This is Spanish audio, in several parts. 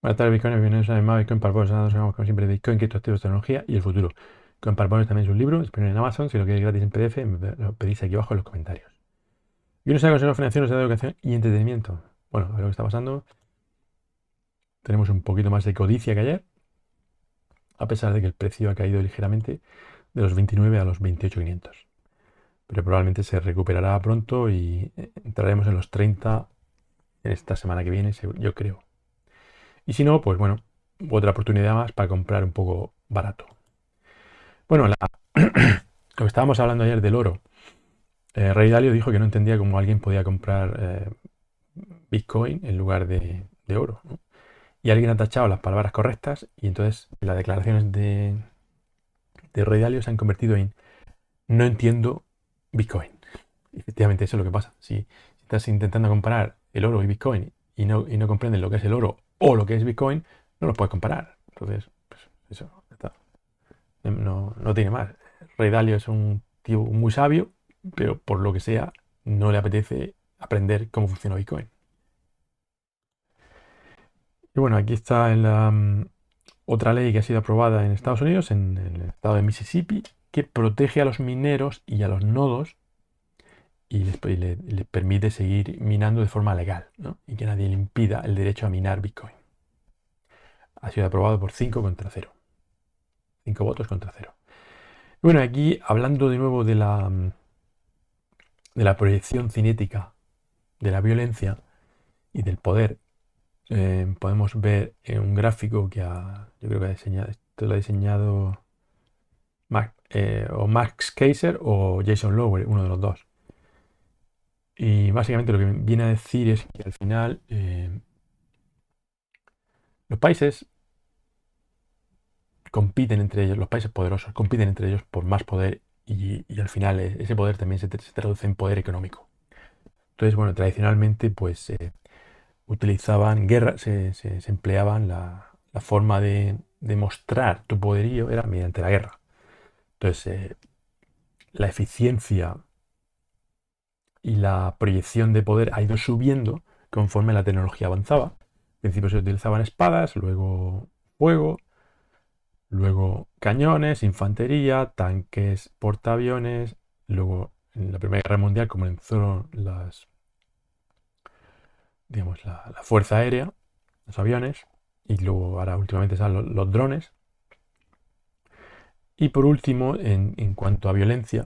Buenas tardes, Bitcoin. Bienvenidos a más Bitcoin para Pobres. Nosotros hablamos como siempre de Bitcoin, criptoactivos, tecnología y el futuro. Bitcoin para Pobres también es un libro, disponible en Amazon. Si lo queréis gratis en PDF, me lo pedís aquí abajo en los comentarios. Y uno sabe consejos financieros de educación y entretenimiento. Bueno, a ver lo que está pasando. Tenemos un poquito más de codicia que ayer, a pesar de que el precio ha caído ligeramente de los 29 a los 28.500. Pero probablemente se recuperará pronto y entraremos en los 30 en esta semana que viene, yo creo. Y si no, pues bueno, otra oportunidad más para comprar un poco barato. Bueno, lo que estábamos hablando ayer del oro. Ray Dalio dijo que no entendía cómo alguien podía comprar Bitcoin en lugar de oro, ¿no? Y alguien ha tachado las palabras correctas y entonces las declaraciones de Ray Dalio se han convertido en no entiendo Bitcoin. Y efectivamente, eso es lo que pasa. Si estás intentando comparar el oro y Bitcoin y no comprendes lo que es el oro o lo que es Bitcoin, no lo puedes comparar. Entonces, pues eso está. No tiene más. Ray Dalio es un tío muy sabio, pero por lo que sea, no le apetece aprender cómo funciona Bitcoin. Y bueno, aquí está otra ley que ha sido aprobada en Estados Unidos, en el estado de Mississippi, que protege a los mineros y a los nodos y les permite seguir minando de forma legal, ¿no? Y que nadie le impida el derecho a minar Bitcoin. Ha sido aprobado por 5 contra 0. 5 votos contra 0. Y bueno, aquí hablando de nuevo de la proyección cinética de la violencia y del poder, podemos ver en un gráfico yo creo que esto lo ha diseñado o Max Kaiser o Jason Lower, uno de los dos. Y básicamente lo que viene a decir es que al final los países compiten entre ellos, los países poderosos compiten entre ellos por más poder y al final ese poder también se traduce en poder económico. Entonces, bueno, tradicionalmente pues utilizaban guerra, se empleaban la forma de mostrar tu poderío era mediante la guerra. Entonces, la eficiencia y la proyección de poder ha ido subiendo conforme la tecnología avanzaba. Al principio se utilizaban espadas, luego fuego, luego cañones, infantería, tanques, portaaviones. Luego, en la Primera Guerra Mundial comenzaron la Fuerza Aérea, los aviones, y luego ahora últimamente están los drones. Y por último, en cuanto a violencia,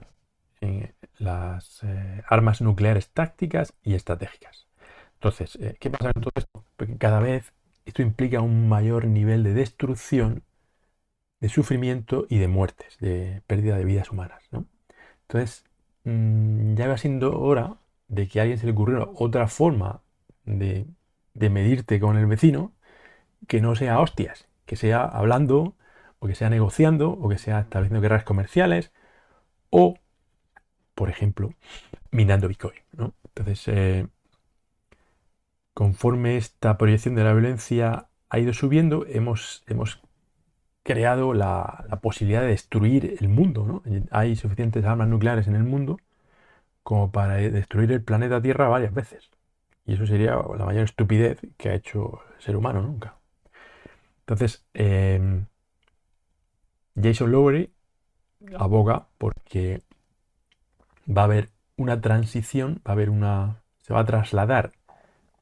las armas nucleares tácticas y estratégicas. Entonces, ¿qué pasa con todo esto? Porque cada vez esto implica un mayor nivel de destrucción, de sufrimiento y de muertes, de pérdida de vidas humanas, ¿no? Entonces, ya va siendo hora de que a alguien se le ocurriera otra forma de, de medirte con el vecino que no sea hostias, que sea hablando, o que sea negociando, o que sea estableciendo guerras comerciales, o, por ejemplo, minando Bitcoin, ¿no? Entonces, conforme esta proyección de la violencia ha ido subiendo, hemos creado la posibilidad de destruir el mundo, ¿no? Hay suficientes armas nucleares en el mundo como para destruir el planeta Tierra varias veces. Y eso sería la mayor estupidez que ha hecho el ser humano nunca. Entonces, Jason Lowery aboga porque va a haber una transición, se va a trasladar,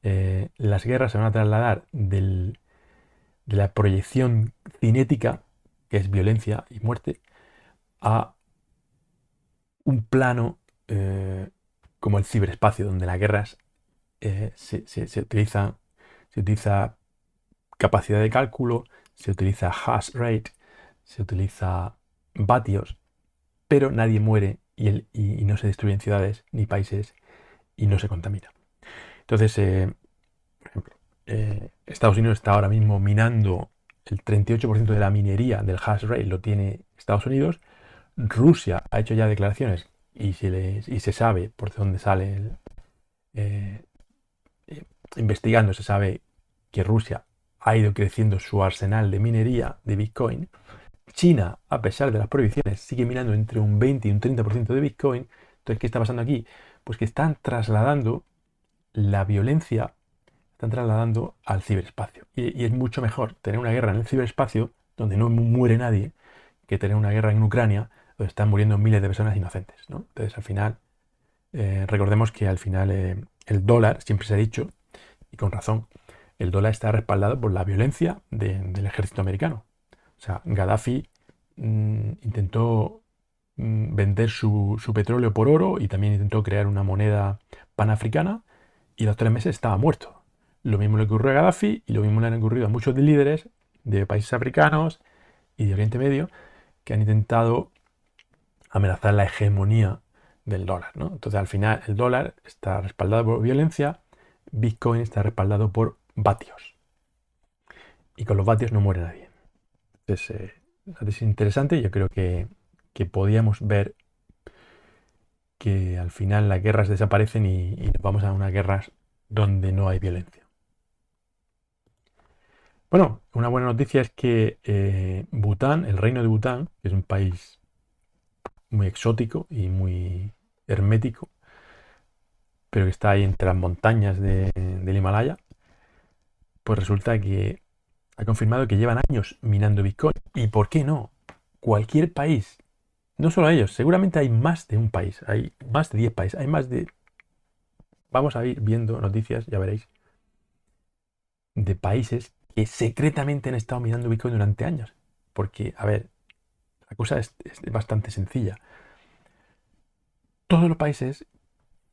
las guerras se van a trasladar de la proyección cinética, que es violencia y muerte, a un plano como el ciberespacio, donde las guerras se utiliza capacidad de cálculo, se utiliza hash rate, se utiliza vatios, pero nadie muere y no se destruyen ciudades ni países y no se contamina. Entonces, por ejemplo, Estados Unidos está ahora mismo minando el 38% de la minería del hash rate, lo tiene Estados Unidos. Rusia ha hecho ya declaraciones y se sabe por dónde sale eh, investigando, se sabe que Rusia ha ido creciendo su arsenal de minería de Bitcoin. China, a pesar de las prohibiciones, sigue minando entre un 20 y un 30% de Bitcoin. Entonces, ¿qué está pasando aquí? Pues que están trasladando la violencia están trasladando al ciberespacio. Y es mucho mejor tener una guerra en el ciberespacio, donde no muere nadie, que tener una guerra en Ucrania, donde están muriendo miles de personas inocentes, ¿no? Entonces, al final, recordemos que al final el dólar, siempre se ha dicho, y con razón, el dólar está respaldado por la violencia del ejército americano. O sea, Gaddafi intentó vender su petróleo por oro y también intentó crear una moneda panafricana y a los 3 meses estaba muerto. Lo mismo le ocurrió a Gaddafi y lo mismo le han ocurrido a muchos de líderes de países africanos y de Oriente Medio que han intentado amenazar la hegemonía del dólar, ¿no? Entonces, al final, el dólar está respaldado por violencia, Bitcoin está respaldado por vatios. Y con los vatios no muere nadie. Entonces, es interesante. Yo creo que podíamos ver que al final las guerras desaparecen y nos vamos a unas guerras donde no hay violencia. Bueno, una buena noticia es que Bután, el reino de Bután, que es un país muy exótico y muy hermético, pero que está ahí entre las montañas del Himalaya, pues resulta que ha confirmado que llevan años minando Bitcoin. ¿Y por qué no? Cualquier país, no solo ellos, seguramente hay más de un país, hay más de 10 países, hay más de... Vamos a ir viendo noticias, ya veréis, de países que secretamente han estado minando Bitcoin durante años. Porque, a ver, la cosa es bastante sencilla. Todos los países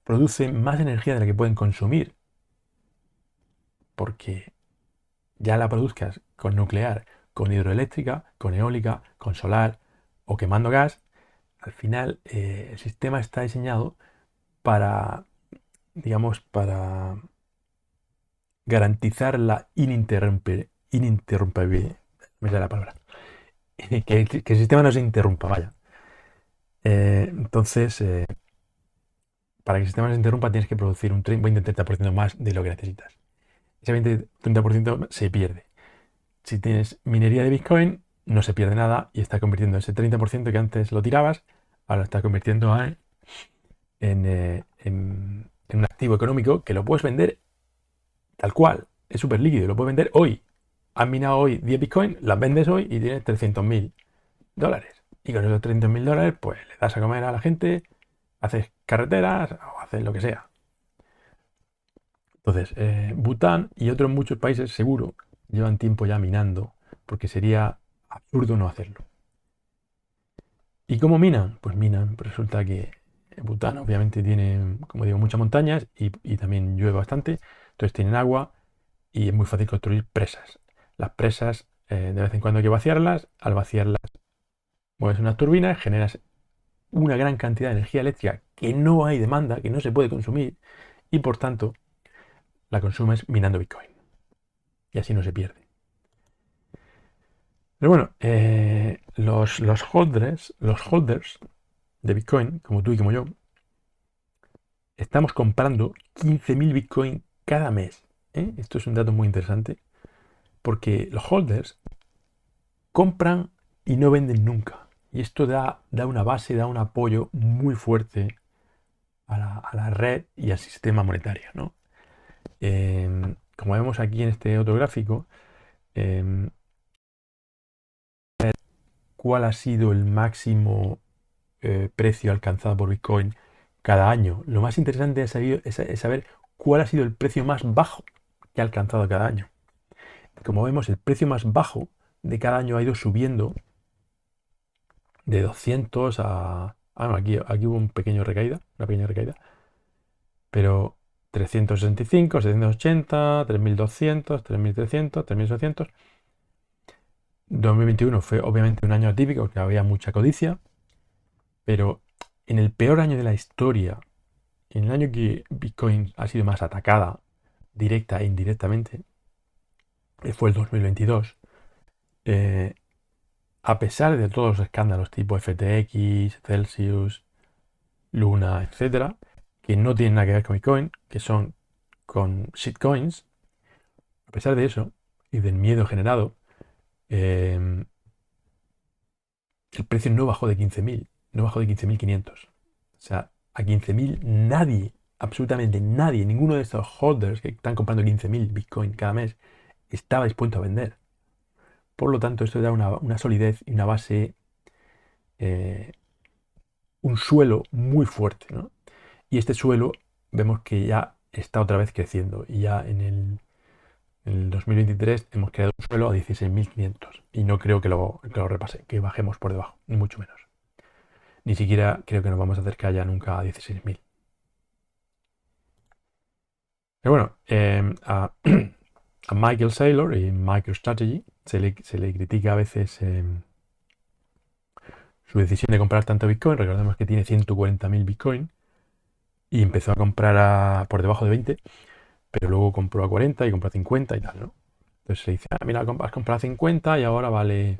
producen más energía de la que pueden consumir. Porque ya la produzcas con nuclear, con hidroeléctrica, con eólica, con solar o quemando gas, al final el sistema está diseñado para, digamos, para garantizar la ininterrumpibilidad. Me sale la palabra. Que el sistema no se interrumpa, vaya. Entonces, para que el sistema no se interrumpa, tienes que producir un 20-30% más de lo que necesitas. Ese 20-30% se pierde. Si tienes minería de Bitcoin, no se pierde nada y está convirtiendo ese 30% que antes lo tirabas, ahora lo está convirtiendo en un activo económico que lo puedes vender tal cual. Es súper líquido, lo puedes vender hoy. Has minado hoy 10 Bitcoin, las vendes hoy y tienes $300.000. Y con esos $300.000, pues le das a comer a la gente, haces carreteras o haces lo que sea. Entonces, Bután y otros muchos países seguro llevan tiempo ya minando, porque sería absurdo no hacerlo. ¿Y cómo minan? Pues minan, pues resulta que Bután obviamente tiene, como digo, muchas montañas y también llueve bastante, entonces tienen agua y es muy fácil construir presas. Las presas, de vez en cuando hay que vaciarlas, al vaciarlas mueves unas turbinas, generas una gran cantidad de energía eléctrica que no hay demanda, que no se puede consumir y por tanto la consumes minando Bitcoin. Y así no se pierde. Pero bueno, los holders de Bitcoin, como tú y como yo, estamos comprando 15.000 Bitcoin cada mes. Esto es un dato muy interesante porque los holders compran y no venden nunca. Y esto da una base, da un apoyo muy fuerte a la red y al sistema monetario, ¿no? Como vemos aquí en este otro gráfico, ¿cuál ha sido el máximo precio alcanzado por Bitcoin cada año? Lo más interesante es saber cuál ha sido el precio más bajo que ha alcanzado cada año. Como vemos, el precio más bajo de cada año ha ido subiendo de 200 a... Ah, no, aquí hubo una pequeña recaída, pero 365, 780, 3200, 3300, 3800. 2021 fue obviamente un año atípico porque había mucha codicia, pero en el peor año de la historia, en el año que Bitcoin ha sido más atacada, directa e indirectamente, fue el 2022. A pesar de todos los escándalos tipo FTX, Celsius, Luna, etcétera, que no tienen nada que ver con Bitcoin, que son con shitcoins, a pesar de eso y del miedo generado, el precio no bajó de 15.000, no bajó de 15.500. O sea, a 15.000 nadie absolutamente nadie, ninguno de estos holders que están comprando 15.000 Bitcoin cada mes, estaba dispuesto a vender. Por lo tanto, esto da una solidez y una base, eh, un suelo muy fuerte, ¿no? Y este suelo vemos que ya está otra vez creciendo. Y ya en el 2023 hemos creado un suelo a 16.500. Y no creo que lo repase, que bajemos por debajo, ni mucho menos. Ni siquiera creo que nos vamos a acercar ya nunca a 16.000. Pero bueno, a Michael Saylor y MicroStrategy se le critica a veces su decisión de comprar tanto Bitcoin. Recordemos que tiene 140.000 Bitcoin y empezó a comprar por debajo de 20, pero luego compró a 40 y compró a 50 y tal, ¿no? Entonces se dice, mira, has comprado a 50 y ahora vale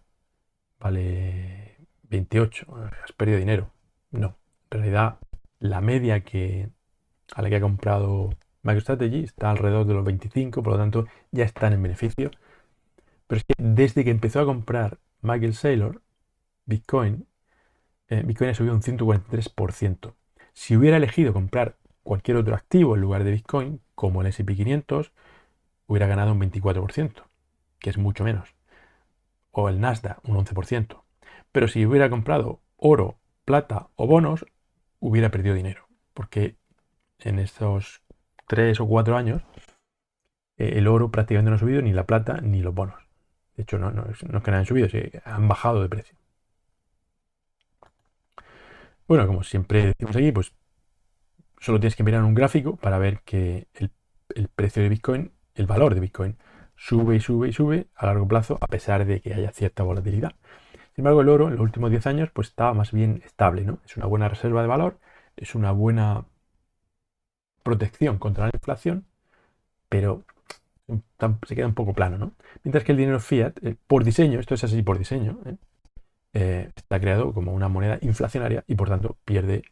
28, has perdido dinero. No, en realidad la media a la que ha comprado MicroStrategy está alrededor de los 25, por lo tanto ya están en beneficio. Pero es que desde que empezó a comprar Michael Saylor, Bitcoin, Bitcoin ha subido un 143%. Si hubiera elegido comprar cualquier otro activo en lugar de Bitcoin, como el S&P 500, hubiera ganado un 24%, que es mucho menos. O el Nasdaq, un 11%. Pero si hubiera comprado oro, plata o bonos, hubiera perdido dinero. Porque en estos 3 o 4 años, el oro prácticamente no ha subido, ni la plata, ni los bonos. De hecho, no es que no hayan subido, han bajado de precio. Bueno, como siempre decimos aquí, pues solo tienes que mirar un gráfico para ver que el precio de Bitcoin, el valor de Bitcoin, sube y sube y sube a largo plazo, a pesar de que haya cierta volatilidad. Sin embargo, el oro en los últimos 10 años pues estaba más bien estable, ¿no? Es una buena reserva de valor, es una buena protección contra la inflación, pero se queda un poco plano, ¿no? Mientras que el dinero fiat, por diseño, esto es así por diseño, está creado como una moneda inflacionaria y por tanto pierde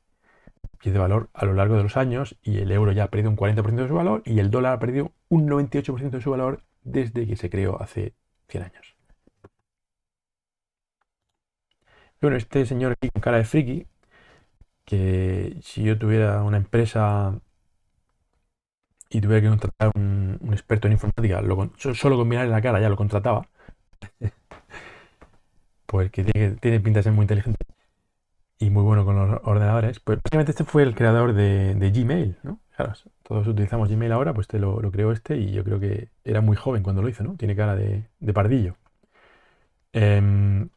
valor a lo largo de los años, y el euro ya ha perdido un 40% de su valor y el dólar ha perdido un 98% de su valor desde que se creó hace 100 años. Bueno, este señor aquí con cara de friki, que si yo tuviera una empresa y tuviera que contratar un experto en informática, solo con mirar en la cara ya lo contrataba, pues que tiene pinta de ser muy inteligente y muy bueno con los ordenadores. Pues básicamente este fue el creador de Gmail, ¿no? Claro, todos utilizamos Gmail ahora, pues lo creó este, y yo creo que era muy joven cuando lo hizo, ¿no? Tiene cara de pardillo. Em,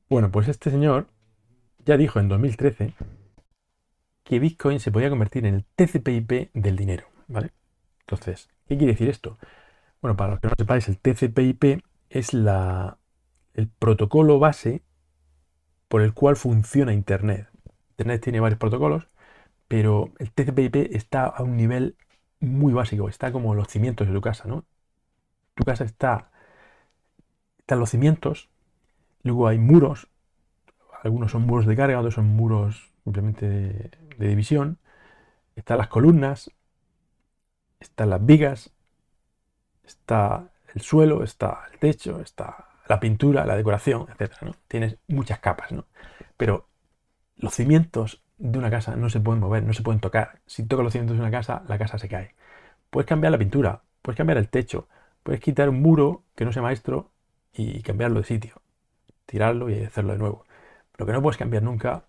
bueno, pues este señor ya dijo en 2013 que Bitcoin se podía convertir en el TCP/IP del dinero, ¿vale? Entonces, ¿qué quiere decir esto? Bueno, para los que no sepáis, el TCP/IP es el protocolo base por el cual funciona Internet. Internet tiene varios protocolos, pero el TCP/IP está a un nivel muy básico, está como los cimientos de tu casa, ¿no? Tu casa están los cimientos, luego hay muros, algunos son muros de carga, otros son muros simplemente de división, están las columnas, están las vigas, está el suelo, está el techo, está la pintura, la decoración, etc., ¿no? Tienes muchas capas, ¿no? Pero los cimientos de una casa no se pueden mover, no se pueden tocar. Si tocas los cimientos de una casa, la casa se cae. Puedes cambiar la pintura, puedes cambiar el techo, puedes quitar un muro que no sea maestro y cambiarlo de sitio, tirarlo y hacerlo de nuevo. Lo que no puedes cambiar nunca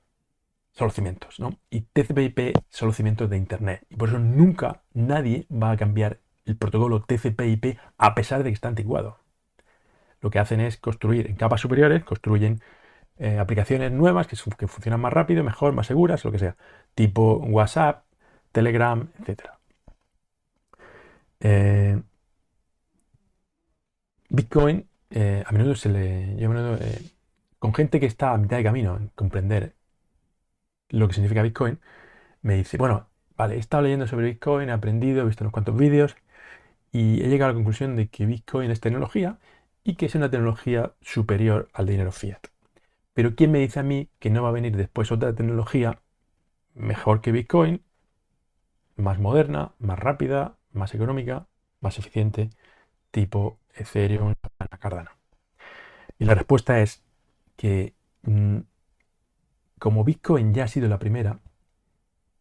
son los cimientos, ¿no? Y TCP/IP son los cimientos de Internet. Y por eso nunca nadie va a cambiar el protocolo TCP/IP a pesar de que está anticuado. Lo que hacen es construir en capas superiores, construyen aplicaciones nuevas que funcionan más rápido, mejor, más seguras, lo que sea, tipo WhatsApp, Telegram, etc. Eh, Bitcoin, a menudo con gente que está a mitad de camino en comprender lo que significa Bitcoin, me dice, bueno, vale, he estado leyendo sobre Bitcoin, he aprendido, he visto unos cuantos vídeos y he llegado a la conclusión de que Bitcoin es tecnología y que es una tecnología superior al dinero fiat. Pero ¿quién me dice a mí que no va a venir después otra tecnología mejor que Bitcoin, más moderna, más rápida, más económica, más eficiente, tipo Ethereum, Cardano? Y la respuesta es que como Bitcoin ya ha sido la primera,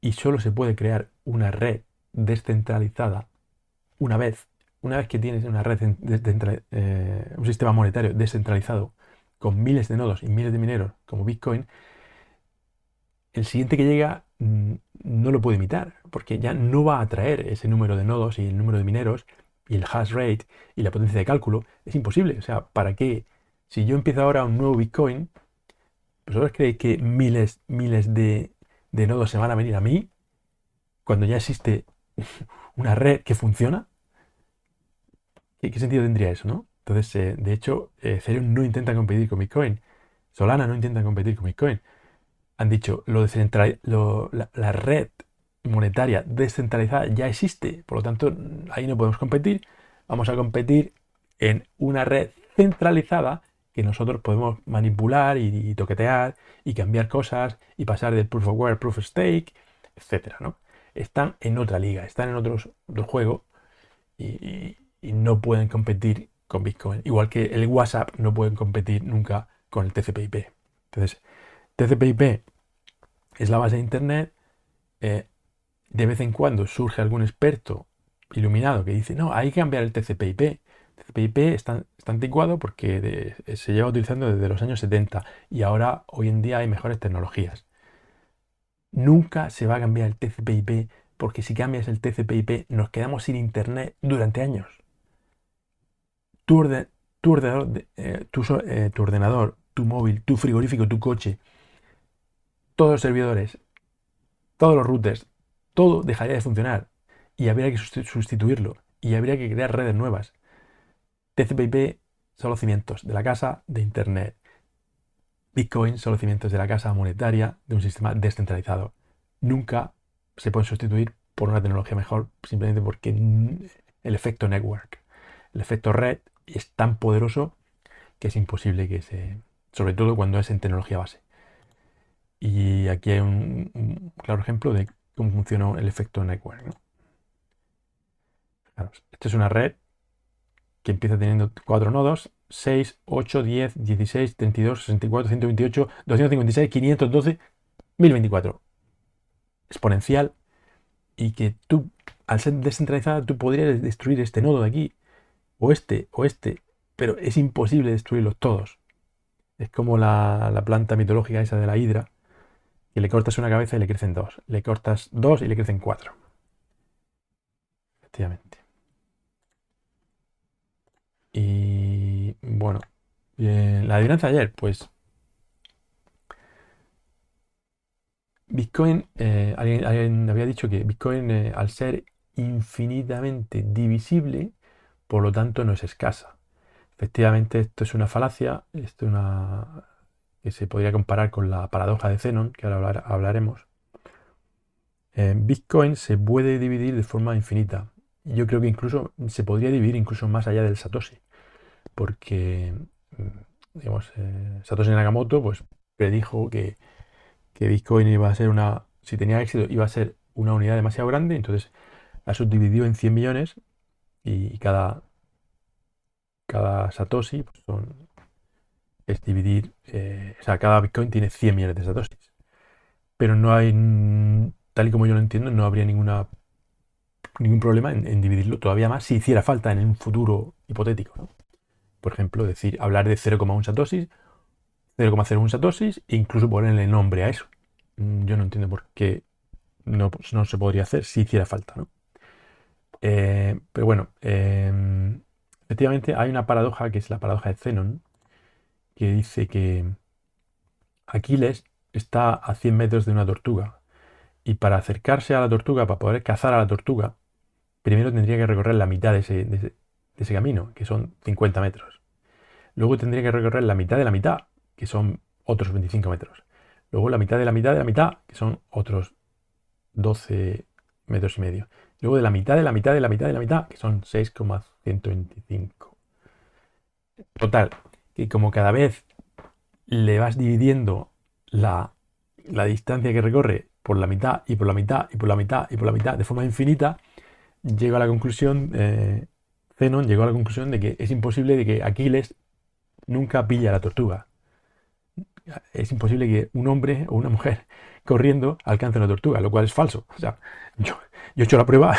y solo se puede crear una red descentralizada una vez que tienes una red, un sistema monetario descentralizado con miles de nodos y miles de mineros como Bitcoin, el siguiente que llega no lo puede imitar, porque ya no va a atraer ese número de nodos y el número de mineros y el hash rate y la potencia de cálculo. Es imposible. O sea, ¿para qué? Si yo empiezo ahora un nuevo Bitcoin, ¿vosotros creéis que miles de nodos se van a venir a mí cuando ya existe una red que funciona? ¿Qué sentido tendría eso, no? Entonces, de hecho, Ethereum no intenta competir con Bitcoin. Solana no intenta competir con Bitcoin. Han dicho, la red monetaria descentralizada ya existe, por lo tanto, ahí no podemos competir. Vamos a competir en una red centralizada que nosotros podemos manipular y toquetear y cambiar cosas y pasar de proof of work, proof of stake, etcétera, ¿no? Están en otra liga, están en otro juego y no pueden competir con Bitcoin. Igual que el WhatsApp no pueden competir nunca con el TCP/IP. Entonces, TCP/IP es la base de Internet. De vez en cuando surge algún experto iluminado que dice, no, hay que cambiar el TCP/IP. TCP/IP está anticuado porque se lleva utilizando desde los años 70 y ahora, hoy en día, hay mejores tecnologías. Nunca se va a cambiar el TCP/IP porque si cambias el TCP/IP nos quedamos sin Internet durante años. Tu ordenador, tu móvil, tu frigorífico, tu coche, todos los servidores, todos los routers, todo dejaría de funcionar y habría que sustituirlo y habría que crear redes nuevas. TCP/IP son los cimientos de la casa de Internet. Bitcoin son los cimientos de la casa monetaria de un sistema descentralizado. Nunca se pueden sustituir por una tecnología mejor simplemente porque el efecto network, el efecto red es tan poderoso que es imposible sobre todo cuando es en tecnología base. Y aquí hay un claro ejemplo de cómo funciona el efecto network, ¿no? Claro, esto es una red que empieza teniendo 4 nodos, 6, 8, 10, 16, 32, 64, 128, 256, 512, 1024. Exponencial, y que tú, al ser descentralizada, tú podrías destruir este nodo de aquí, o este, pero es imposible destruirlos todos. Es como la planta mitológica esa de la hidra, que le cortas una cabeza y le crecen dos. Le cortas dos y le crecen cuatro. Efectivamente. Y bueno, la adivinanza de ayer, pues Bitcoin, alguien había dicho que Bitcoin, al ser infinitamente divisible, por lo tanto no es escasa. Efectivamente, esto es una falacia, esto es que se podría comparar con la paradoja de Zenon, que ahora hablaremos. Bitcoin se puede dividir de forma infinita. Yo creo que incluso se podría dividir incluso más allá del Satoshi, porque digamos, Satoshi Nakamoto pues predijo que Bitcoin iba a ser si tenía éxito, iba a ser una unidad demasiado grande, entonces la subdividió en 100 millones y cada Satoshi pues, es dividir, o sea, cada Bitcoin tiene 100 millones de Satoshis. Pero no hay, tal y como yo lo entiendo, no habría ningún problema en dividirlo todavía más si hiciera falta en un futuro hipotético, ¿no? Por ejemplo, hablar de 0,1 Satoshis, 0,01 Satoshis e incluso ponerle nombre a eso. Yo no entiendo por qué no se podría hacer si hiciera falta, ¿no? Pero bueno, efectivamente hay una paradoja que es la paradoja de Zenon, que dice que Aquiles está a 100 metros de una tortuga y para acercarse a la tortuga, para poder cazar a la tortuga, primero tendría que recorrer la mitad de ese camino, que son 50 metros. Luego tendría que recorrer la mitad de la mitad, que son otros 25 metros. Luego la mitad de la mitad de la mitad, que son otros 12 metros y medio. Luego de la mitad de la mitad de la mitad de la mitad, que son 6,125. Total, que como cada vez le vas dividiendo la distancia que recorre por la mitad y por la mitad y por la mitad y por la mitad de forma infinita, llegó a la conclusión, Zenon llegó a la conclusión de que es imposible de que Aquiles nunca pille a la tortuga. es imposible que un hombre o una mujer corriendo alcance una tortuga, lo cual es falso. O sea, yo, yo he hecho la prueba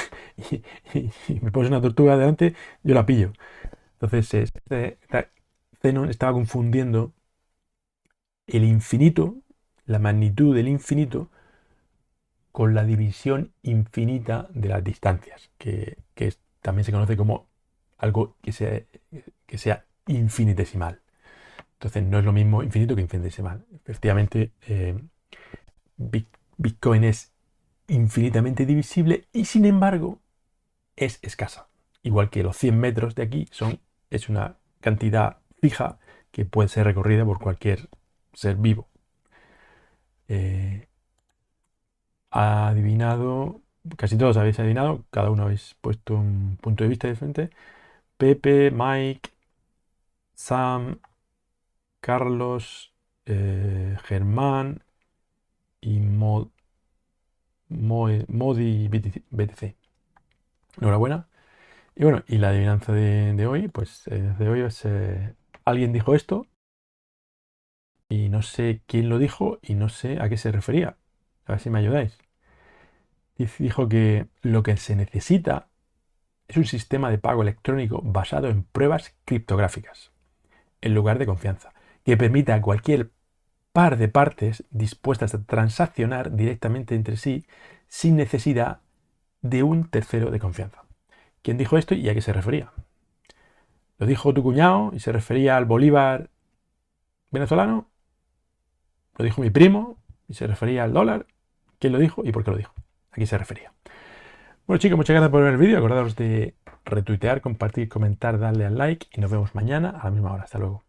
y me pones una tortuga delante, yo la pillo. Entonces, Zenon estaba confundiendo el infinito, la magnitud del infinito, con la división infinita de las distancias, que también se conoce como algo que sea infinitesimal. Entonces no es lo mismo infinito que infinitesimal. Efectivamente, Bitcoin es infinitamente divisible y sin embargo es escasa. Igual que los 100 metros de aquí es una cantidad fija que puede ser recorrida por cualquier ser vivo. Ha adivinado, casi todos habéis adivinado, cada uno habéis puesto un punto de vista diferente. Pepe, Mike, Sam, Carlos, Germán y Modi BTC. Enhorabuena. Y bueno, y la adivinanza de hoy, pues de hoy es, alguien dijo esto y no sé quién lo dijo y no sé a qué se refería. A ver si me ayudáis. Dijo que lo que se necesita es un sistema de pago electrónico basado en pruebas criptográficas, en lugar de confianza, que permita a cualquier par de partes dispuestas a transaccionar directamente entre sí sin necesidad de un tercero de confianza. ¿Quién dijo esto y a qué se refería? ¿Lo dijo tu cuñado y se refería al bolívar venezolano? ¿Lo dijo mi primo y se refería al dólar? ¿Quién lo dijo y por qué lo dijo? ¿A qué se refería? Bueno chicos, muchas gracias por ver el vídeo. Acordaros de retuitear, compartir, comentar, darle al like y nos vemos mañana a la misma hora. Hasta luego.